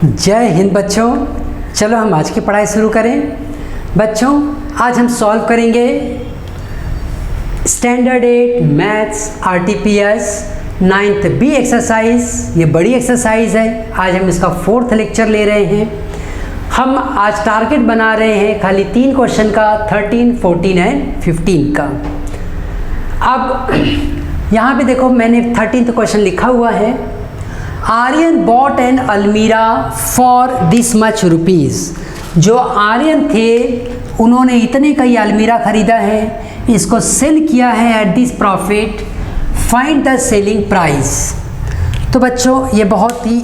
जय हिंद बच्चों। चलो हम आज की पढ़ाई शुरू करें। बच्चों आज हम सॉल्व करेंगे standard 8 maths RTPS 9th B exercise. ये बड़ी एक्सरसाइज है। आज हम इसका 4th लेक्चर ले रहे हैं। हम आज टारगेट बना रहे हैं खाली 3 क्वेश्चन का, 13, 14 एंड 15 का। अब यहाँ पे देखो मैंने 13th क्वेश्चन लिखा हुआ है। आर्यन बॉट एन अलमीरा फॉर दिस मच रुपीज़। जो आर्यन थे उन्होंने इतने का ये अलमीरा ख़रीदा है, इसको सेल किया है at this profit, find the selling price. तो बच्चों ये बहुत ही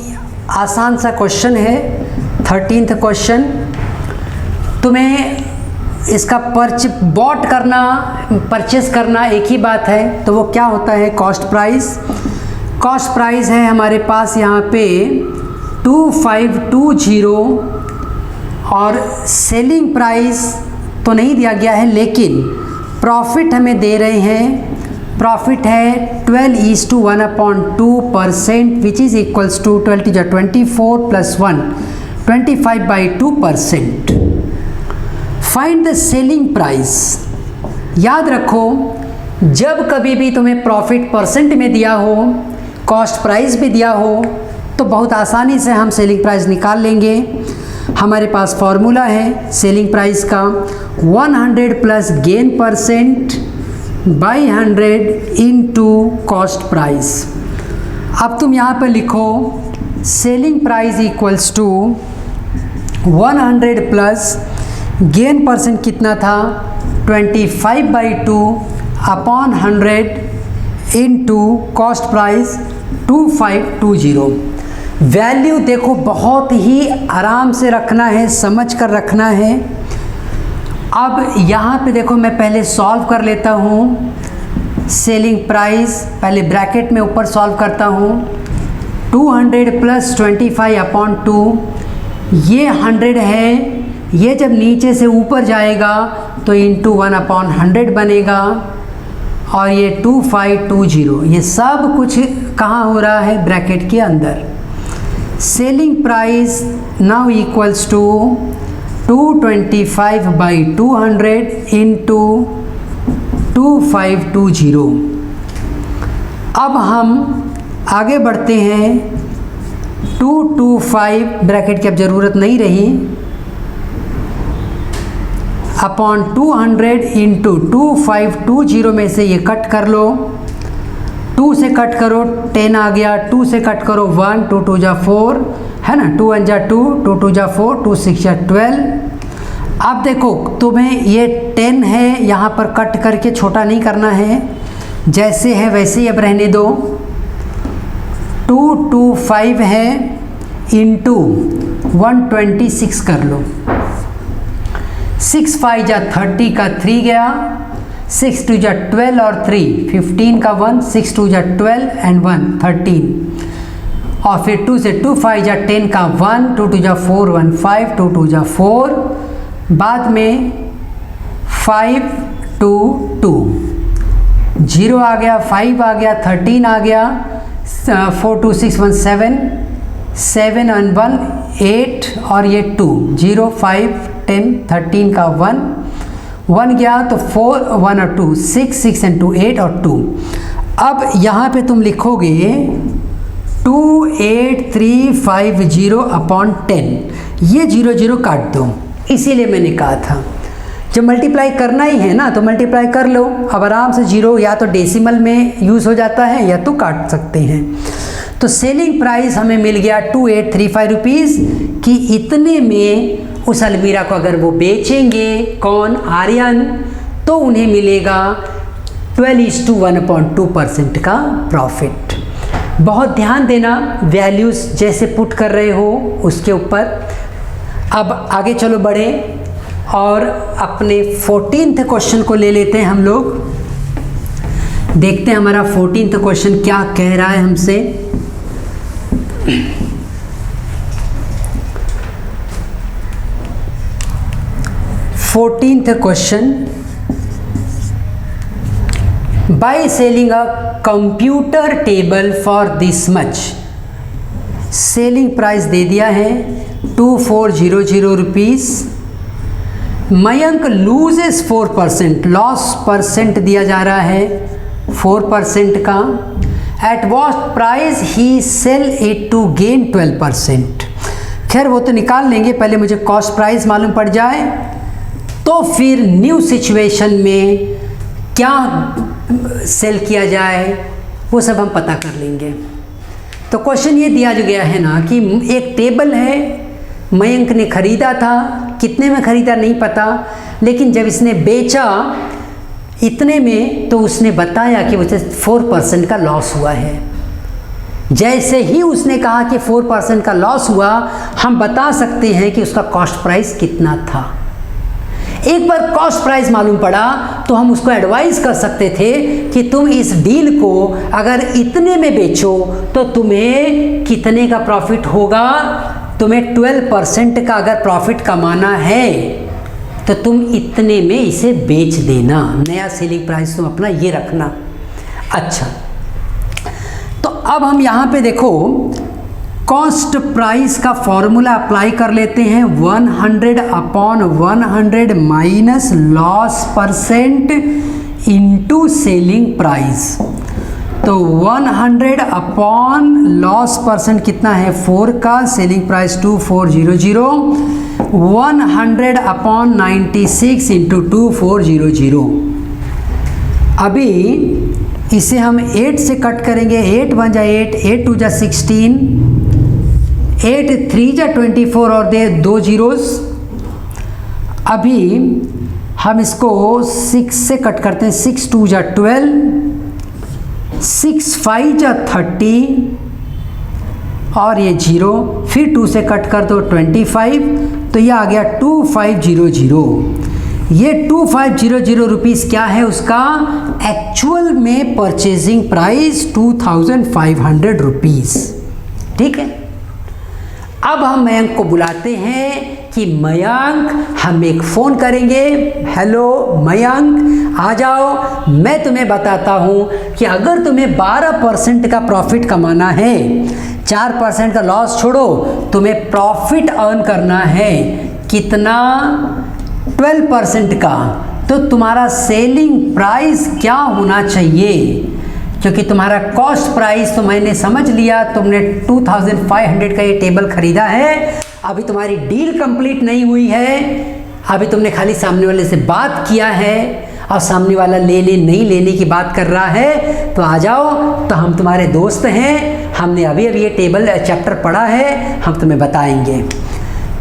आसान सा क्वेश्चन है। 13th question. तुम्हें इसका बॉट करना, परचेस करना एक ही बात है। तो वो क्या होता है? Cost price. कॉस्ट प्राइस है हमारे पास यहाँ पे 2520 और सेलिंग प्राइस तो नहीं दिया गया है, लेकिन प्रॉफिट हमें दे रहे हैं। प्रॉफिट है 12:1/2% which is equals to 12 + 1 25/2%। Find the selling price. याद रखो जब कभी भी तुम्हें प्रॉफिट परसेंट में दिया हो, कॉस्ट प्राइस भी दिया हो, तो बहुत आसानी से हम सेलिंग प्राइस निकाल लेंगे। हमारे पास फॉर्मूला है सेलिंग प्राइस का 100 plus gain percent by 100 into cost price. अब तुम यहाँ पर लिखो selling price equals to 100 plus gain percent कितना था 25/2 upon 100 into cost price 2520। Value देखो बहुत ही आराम से रखना है, समझ कर रखना है। अब यहाँ पे देखो मैं पहले सॉल्व कर लेता हूँ। सेलिंग प्राइस पहले ब्रैकेट में ऊपर सॉल्व करता हूँ। 200 प्लस 25/2, ये 100 है। ये जब नीचे से ऊपर जाएगा तो इंटू 1/100 बनेगा, और ये 2520। ये सब कुछ कहाँ हो रहा है? ब्रैकेट के अंदर। Selling price now equals to 225/200 into 2520। अब हम आगे बढ़ते हैं। 225 ब्रैकेट की अब ज़रूरत नहीं रही, अपॉन 200 इंटू 2520 में से ये कट कर लो। 2 से कट करो 10 आ गया, 2 से कट करो 1, 2 2 जा 4 है ना, 2 1 जा 2, 2 2 जा 4, 2 6 जा 12। अब देखो तुम्हें ये 10 है, यहाँ पर कट करके छोटा नहीं करना है, जैसे है वैसे ही अब रहने दो। 225 है इंटू 126 कर लो। 6 5 जा 30 का 3 गया, 6 2 जा 12 और 3 15 का 1, 6 2 जा 12 एंड 1 13, और फिर 2 से 2 5 जा 10 का 1, 2 2 जा 4 1 5, 2 2 जा 4, बाद में 5 2 2 0 आ गया, 5 आ गया, 13 आ गया, 4 2 6 1 7 7 and 1 8, और ये 2 0 5 10 13 का 1 1 गया, तो 4 1 और 2 6 6 and 2 8 और 2। अब यहाँ पे तुम लिखोगे 28350 अपॉन 10। ये 0 0 काट दो, इसीलिए मैंने कहा था जब मल्टीप्लाई करना ही है ना तो मल्टीप्लाई कर लो। अब आराम से 0 या तो डेसिमल में यूज़ हो जाता है या तो काट सकते हैं। तो सेलिंग प्राइस हमें मिल गया 2835 रुपीज़ कि इतने में उस अलमीरा को अगर वो बेचेंगे, कौन? आर्यन, तो उन्हें मिलेगा 12:1/2% का प्रॉफिट। बहुत ध्यान देना वैल्यूज़ जैसे पुट कर रहे हो उसके ऊपर। अब आगे चलो बढ़े और अपने 14th क्वेश्चन को ले लेते हैं हम लोग। देखते हैं हमारा 14th क्वेश्चन क्या कह रहा है हमसे। Fourteenth question, by selling a computer table for this much. Selling price दे दिया है 2400 rupees. Mayank loses 4%, loss percent दिया जा रहा है 4% का। At what price he sell it to gain 12%। खैर वो तो निकाल लेंगे, पहले मुझे कॉस्ट प्राइस मालूम पड़ जाए तो फिर न्यू सिचुएशन में क्या सेल किया जाए वो सब हम पता कर लेंगे। तो क्वेश्चन ये दिया गया है ना कि एक टेबल है, मयंक ने खरीदा था, कितने में खरीदा नहीं पता, लेकिन जब इसने बेचा इतने में तो उसने बताया कि उसे 4% का लॉस हुआ है। जैसे ही उसने कहा कि 4% का लॉस हुआ, हम बता सकते हैं कि उसका कॉस्ट प्राइस कितना था। एक बार कॉस्ट प्राइस मालूम पड़ा तो हम उसको एडवाइस कर सकते थे कि तुम इस डील को अगर इतने में बेचो तो तुम्हें कितने का प्रॉफिट होगा। तुम्हें 12% का अगर प्रॉफिट कमाना है तो तुम इतने में इसे बेच देना। नया सेलिंग प्राइस तुम अपना ये रखना। अच्छा, तो अब हम यहाँ पे देखो कॉस्ट प्राइस का फॉर्मूला अप्लाई कर लेते हैं। 100/100 minus loss percent into selling price. तो 100 अपॉन लॉस परसेंट कितना है 4 का, सेलिंग प्राइस 2400, 100 अपॉन 96 इंटू 2400। अभी इसे हम 8 से कट करेंगे। 8 1 जा 8, 8 2 जा 16, 8 3 जा 24 और दे 2 जीरोस। अभी हम इसको 6 से कट करते हैं। 6 2 जा 12, 6 5 जा 30 और ये 0, फिर 2 से कट कर दो 25, तो ये आ गया 2500। ये 2500 रुपीज़ क्या है उसका एक्चुअल में परचेजिंग प्राइस 2500 रुपीज़। ठीक है, अब हम मयंक को बुलाते हैं कि मयंक हम एक फ़ोन करेंगे। हेलो मयंक, आ जाओ, मैं तुम्हें बताता हूँ कि अगर तुम्हें 12% का प्रॉफिट कमाना है, 4% का लॉस छोड़ो, तुम्हें प्रॉफिट अर्न करना है कितना 12% का, तो तुम्हारा सेलिंग प्राइस क्या होना चाहिए। क्योंकि तुम्हारा कॉस्ट प्राइस तो मैंने समझ लिया, तुमने 2500 का ये टेबल खरीदा है, अभी तुम्हारी डील कंप्लीट नहीं हुई है, अभी तुमने खाली सामने वाले से बात किया है और सामने वाला ले नहीं लेने की बात कर रहा है। तो आ जाओ, तो हम तुम्हारे दोस्त हैं, हमने अभी अभी ये टेबल चैप्टर पढ़ा है, हम तुम्हें बताएंगे।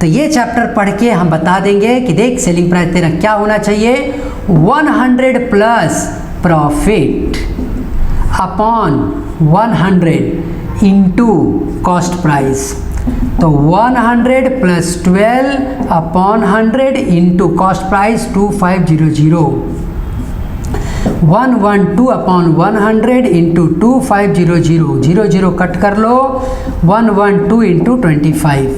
तो ये चैप्टर पढ़ के हम बता देंगे कि देख सेलिंग प्राइस तेरा क्या होना चाहिए, 100 plus profit upon 100 into cost price. तो 100 plus 12 upon 100 into cost price 2500, 112 upon 100 into 2500, 00 cut कर लो, 112 इंटू 25,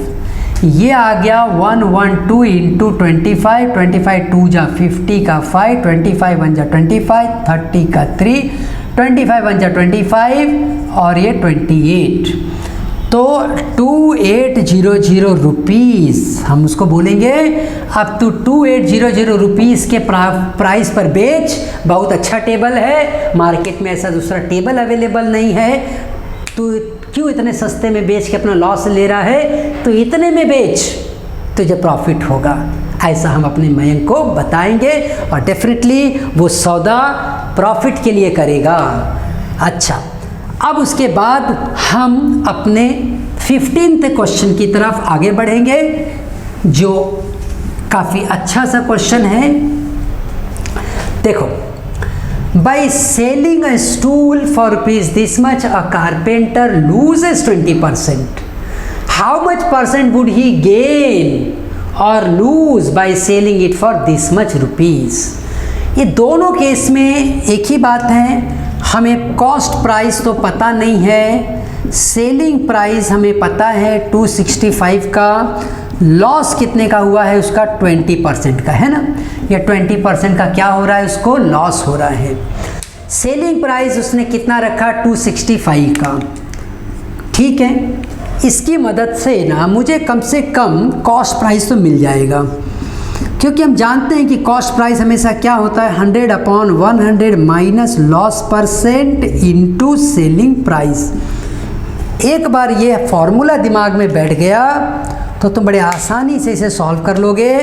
ये आ गया 112 इंटू 25, 25 2 जा 50 का 5, 25 1 जा 25, 30 का 3, 25 1 जा 25 और ये 28, तो 2800 रुपीज़ हम उसको बोलेंगे। अब तू 2800 रुपीज़ के प्राइस पर बेच, बहुत अच्छा टेबल है, मार्केट में ऐसा दूसरा टेबल अवेलेबल नहीं है, तू क्यों इतने सस्ते में बेच के अपना लॉस ले रहा है, तो इतने में बेच, तुझे प्रॉफिट होगा। ऐसा हम अपने मयंक को बताएंगे और डेफिनेटली वो सौदा प्रॉफिट के लिए करेगा। अच्छा, अब उसके बाद हम अपने 15th क्वेश्चन की तरफ आगे बढ़ेंगे, जो काफ़ी अच्छा सा क्वेश्चन है। देखो, by selling a stool for rupees this much, a carpenter loses 20%. How much percent would he gain or lose by selling it for this much rupees? ये दोनों केस में एक ही बात है, हमें कॉस्ट प्राइस तो पता नहीं है, सेलिंग प्राइस हमें पता है 265 का, लॉस कितने का हुआ है उसका 20% का है ना, या 20% का क्या हो रहा है उसको लॉस हो रहा है। सेलिंग प्राइस उसने कितना रखा 265 का, ठीक है। इसकी मदद से ना मुझे कम से कम कॉस्ट प्राइस तो मिल जाएगा, क्योंकि हम जानते हैं कि कॉस्ट प्राइस हमेशा क्या होता है 100/100 minus loss percent into selling price. एक बार ये फॉर्मूला दिमाग में बैठ गया तो तुम बड़े आसानी से इसे सॉल्व कर लोगे।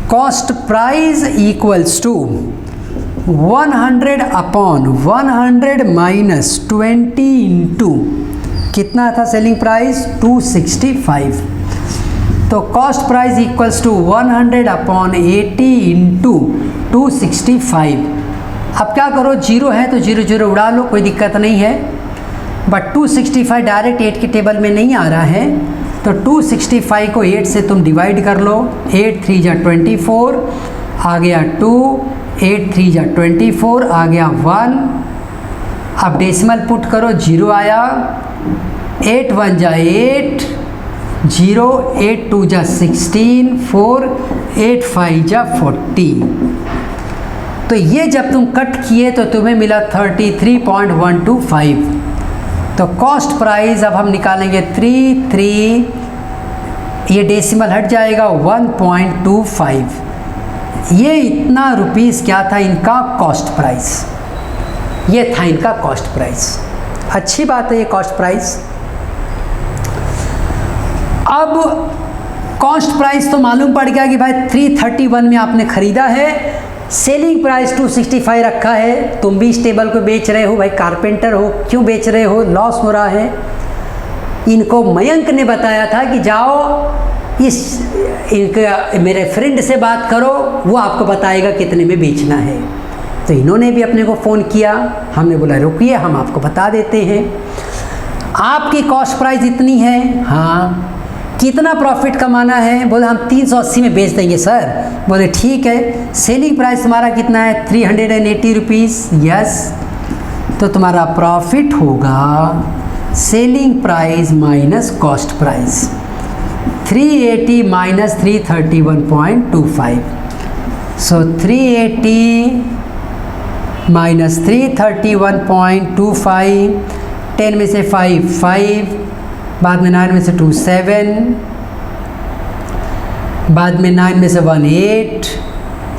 Cost price equals to 100/100 minus 20 into कितना था सेलिंग प्राइस 265। तो cost price equals to 100/80 into 265। अब क्या करो, जीरो है तो जीरो जीरो उड़ा लो, कोई दिक्कत नहीं है। बट 265 डायरेक्ट 8 के टेबल में नहीं आ रहा है, तो 265 को 8 से तुम डिवाइड कर लो। 8 3 जा 24, आ गया 2, 8 3 जा 24, आ गया 1। अब डेसिमल पुट करो, 0 आया। 8 1 जा 8, 0, 8 2 जा 16, 4, 8 5 जा 40। तो ये जब तुम कट किए तो तुम्हें मिला 33.125। तो कॉस्ट प्राइस अब हम निकालेंगे 33, ये डेसिमल हट जाएगा 1.25। ये इतना रुपीस क्या था इनका कॉस्ट प्राइस, ये था इनका कॉस्ट प्राइस। अच्छी बात है ये कॉस्ट प्राइस। अब कॉस्ट प्राइस तो मालूम पड़ गया कि भाई 331 में आपने ख़रीदा है, सेलिंग प्राइस 265 रखा है। तुम भी इस टेबल को बेच रहे हो, भाई कारपेंटर हो, क्यों बेच रहे हो, लॉस हो रहा है। इनको मयंक ने बताया था कि जाओ इनके मेरे फ्रेंड से बात करो, वो आपको बताएगा कितने में बेचना है। तो इन्होंने भी अपने को फ़ोन किया, हमने बोला रुकिए हम आपको बता देते हैं। आपकी कॉस्ट प्राइस इतनी है, हाँ, कितना प्रॉफिट कमाना है, बोले हम 380 में बेच देंगे सर। बोले ठीक है, सेलिंग प्राइस तुम्हारा कितना है 380 रुपीज़, यस। तो तुम्हारा प्रॉफिट होगा selling price minus cost price, 380 minus 331.25। सो 380 माइनस 331.25, 10 में से 5 5, बाद में 9 में से 2 7, बाद में 9 में से 1 8,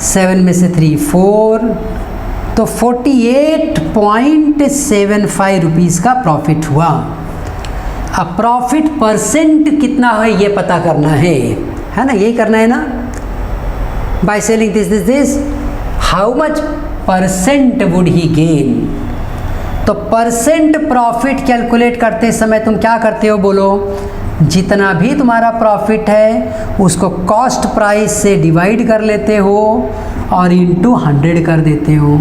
7 में से 3 4, तो 48.75 रुपीज़ का प्रॉफिट हुआ। अब प्रॉफिट परसेंट कितना है ये पता करना है ना, यही करना है ना। By selling this how much percent would he gain. तो परसेंट प्रॉफिट कैलकुलेट करते समय तुम क्या करते हो, बोलो जितना भी तुम्हारा प्रॉफिट है उसको कॉस्ट प्राइस से डिवाइड कर लेते हो और इंटू 100 कर देते हो।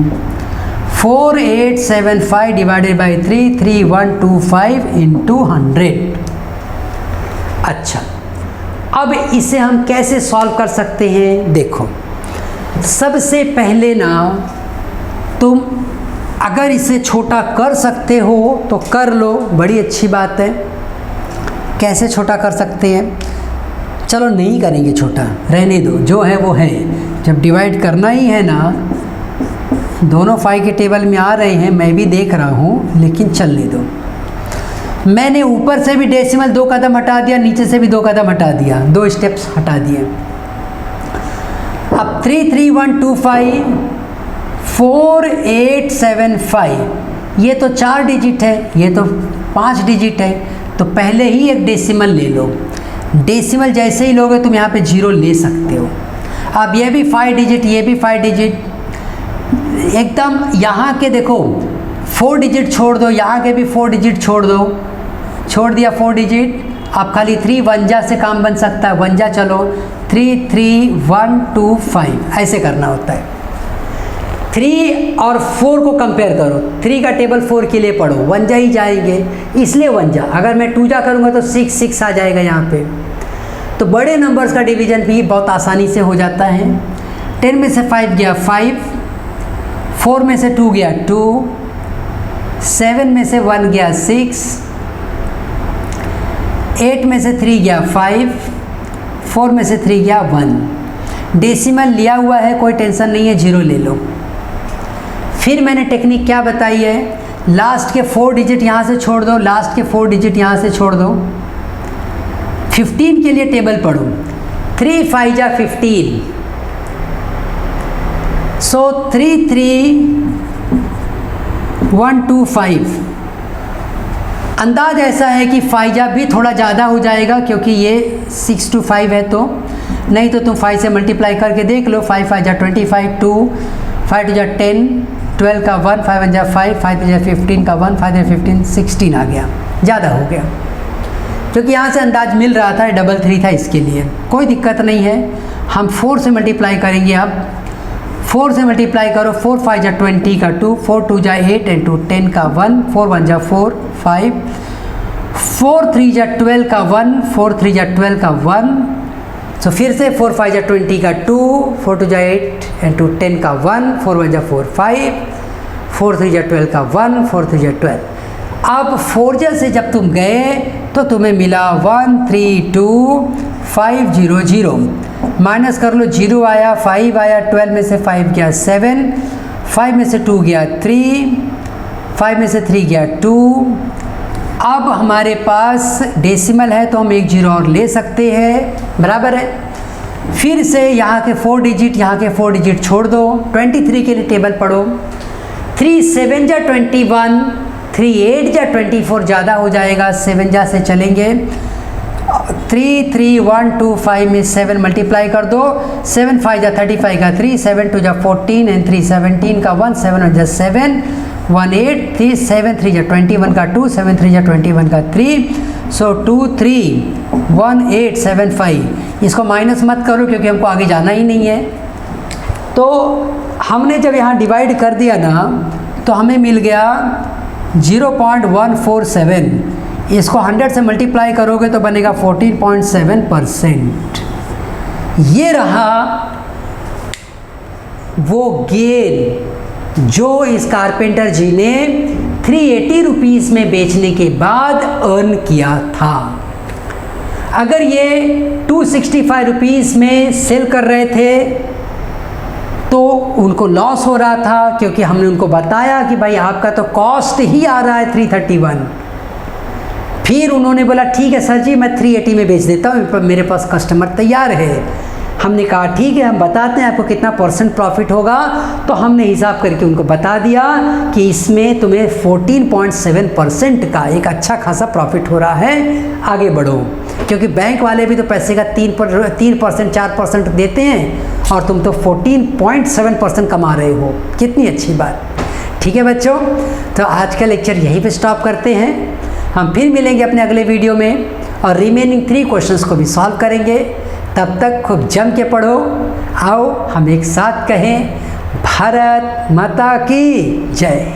4875 डिवाइडेड बाई 33125 इंटू 100। अच्छा, अब इसे हम कैसे सॉल्व कर सकते हैं, देखो सबसे पहले ना तुम अगर इसे छोटा कर सकते हो तो कर लो, बड़ी अच्छी बात है। कैसे छोटा कर सकते हैं, चलो नहीं करेंगे छोटा, रहने दो, जो है वो है। जब डिवाइड करना ही है ना, दोनों 5 के टेबल में आ रहे हैं, मैं भी देख रहा हूँ, लेकिन चलने दो। मैंने ऊपर से भी डेसिमल 2 कदम हटा दिया, नीचे से भी 2 कदम हटा दिया, 2 स्टेप्स हटा दिए। अब 33125 4875, ये तो 4 डिजिट है, ये तो 5 डिजिट है, तो पहले ही एक डेसिमल ले लो। डेसिमल जैसे ही लोगे तुम यहाँ पे 0 ले सकते हो। अब ये भी 5 डिजिट, ये भी 5 डिजिट, एकदम यहाँ के देखो 4 डिजिट छोड़ दो, यहाँ के भी 4 डिजिट छोड़ दो, छोड़ दिया 4 डिजिट। अब खाली 3 1 से काम बन सकता है, 1 चलो 3 3 1 2 5 ऐसे करना होता है। 3 और 4 को कंपेयर करो, 3 का टेबल 4 के लिए पढ़ो, 1 ही जाएंगे, इसलिए 1 अगर मैं 2 करूँगा तो 6 6 आ जाएगा यहाँ पे। तो बड़े नंबर्स का डिवीजन भी बहुत आसानी से हो जाता है। 10 में से 5 गया 5, 4 में से 2 गया 2, 7 में से 1 गया 6, 8 में से 3 गया 5, 4 में से 3 गया 1। डेसिमल लिया हुआ है, कोई टेंशन नहीं है, 0 ले लो। फिर मैंने टेक्निक क्या बताई है, लास्ट के 4 डिजिट यहाँ से छोड़ दो, लास्ट के 4 डिजिट यहाँ से छोड़ दो। 15 के लिए टेबल पढ़ो, 3 5 जा 15, सो 3 3 1 2 5। अंदाज ऐसा है कि 5 जा भी थोड़ा ज़्यादा हो जाएगा क्योंकि ये 6 to 5 है, तो नहीं तो तुम 5 से मल्टीप्लाई करके देख लो। 5 5 जा 25, 2 5 2 जा 10, 12 का 1, 5 1 जा 5, 5 3 जा 15 का 1, 5 3 15, 16 आ गया, ज़्यादा हो गया क्योंकि यहाँ से अंदाज मिल रहा था, 3 था, इसके लिए कोई दिक्कत नहीं है। हम 4 से मल्टीप्लाई करेंगे। अब 4 से मल्टीप्लाई करो, 4 5 जा 20 का 2, 4 2 जा 8 एंड 2 10 का 1, 4 1 जा 4 5, 4 3 जा 12 का 1, 4 3 जा 12 का 1, सो फिर से 4 5 जा 20 का 2, 4 2 जा 8 एंड 2 10 का 1, 4 1 जा 4 5, 4 3 जा 12 का 1, 4 3 जा 12। अब 4 जा से जब तुम गए तो तुम्हें मिला 1 3 2 5 0 0, माइनस कर लो, 0 आया, 5 आया, 12 में से 5 गया 7, 5 में से 2 गया 3, 5 में से 3 गया 2। अब हमारे पास डेसिमल है तो हम एक 0 और ले सकते हैं, बराबर है। फिर से यहाँ के 4 डिजिट, यहाँ के 4 डिजिट छोड़ दो। 23 के लिए टेबल पढ़ो, 3 7 जा 21, 3 8 जा 24 ज़्यादा हो जाएगा, 7 जा से चलेंगे। 3 3 1 2 5 में 7 मल्टीप्लाई कर दो, 7 5 जा 35 का 3, 7 2 जा 14 एंड 3 17 का 1, 7 1 जा 7, 1 8 3 7 3 जा 21 का 2, 7 3 जा 21 का 3, सो 2 3 1 8 7 5। इसको माइनस मत करो क्योंकि हमको आगे जाना ही नहीं है। तो हमने जब यहाँ डिवाइड कर दिया ना तो हमें मिल गया 0.147। इसको 100 से मल्टीप्लाई करोगे तो बनेगा 14.7%। ये रहा वो गेन जो इस कारपेंटर जी ने 380 रुपीज़ में बेचने के बाद अर्न किया था। अगर ये 265 रुपीज़ में सेल कर रहे थे तो उनको लॉस हो रहा था क्योंकि हमने उनको बताया कि भाई आपका तो कॉस्ट ही आ रहा है 331। फिर उन्होंने बोला ठीक है सर जी, मैं 380 में बेच देता हूँ, मेरे पास कस्टमर तैयार है। हमने कहा ठीक है, हम बताते हैं आपको कितना परसेंट प्रॉफिट होगा। तो हमने हिसाब करके उनको बता दिया कि इसमें तुम्हें 14.7% का एक अच्छा खासा प्रॉफिट हो रहा है, आगे बढ़ो। क्योंकि बैंक वाले भी तो पैसे का 3% 4% देते हैं और तुम तो 14.7% कमा रहे हो, कितनी अच्छी बात। ठीक है बच्चों, तो आज का लेक्चर यहीं पे स्टॉप करते हैं। हम फिर मिलेंगे अपने अगले वीडियो में और रिमेनिंग 3 क्वेश्चंस को भी सॉल्व करेंगे। तब तक खूब जम के पढ़ो। आओ हम एक साथ कहें, भारत माता की जय।